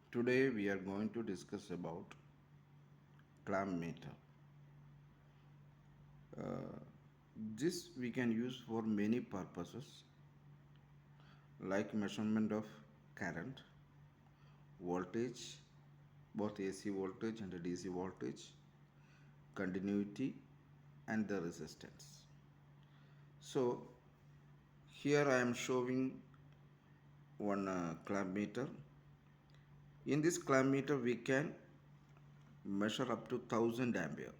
Today we are going to discuss about clamp meter. Uh, this we can use for many purposes like measurement of current, voltage, both AC voltage and DC voltage, continuity and the resistance. So here I am showing one clamp meter. In this clamp meter we can measure up to 1000 ampere.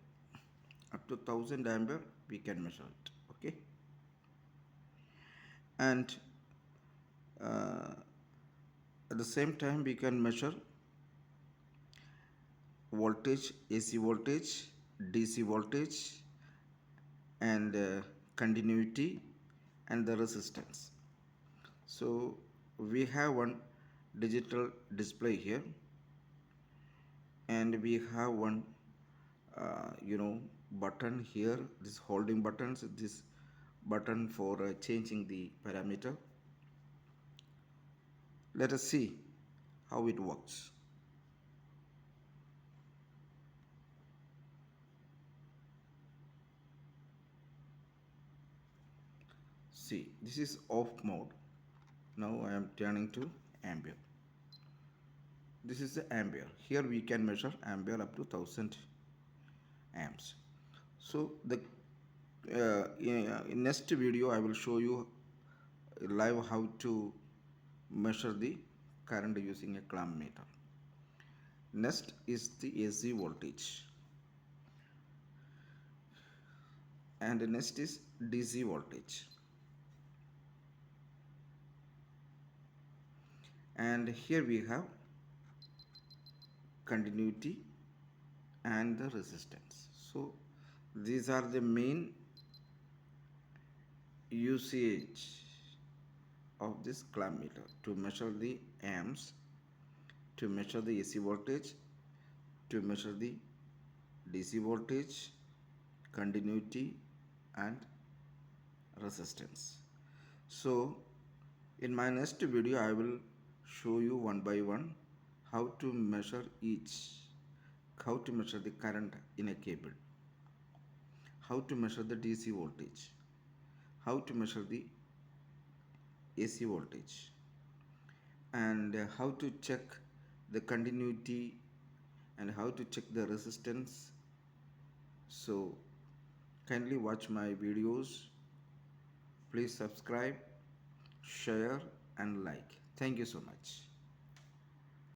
Up to 1000 ampere we can measure it. Okay, and uh, at the same time we can measure voltage, AC voltage, DC voltage, and continuity and the resistance. So we have one digital display here, and we have one button here, this holding buttons, this button for changing the parameter. Let us see how it works. See, this is off mode. Now I am turning to ampere. This is the ampere. Here we can measure ampere up to 1000 amps. So the in next video I will show you live how to measure the current using a clamp meter. Next is the AC voltage, and next is DC voltage, and here we have continuity and the resistance. So these are the main usage of this clamp meter to measure the amps, to measure the AC voltage, to measure the DC voltage, continuity and resistance. So in my next video I will show you one by one how to measure each, how to measure the current in a cable, how to measure the DC voltage, how to measure the AC voltage, and how to check the continuity and how to check the resistance. So kindly watch my videos. Please subscribe, share and like. Thank you so much.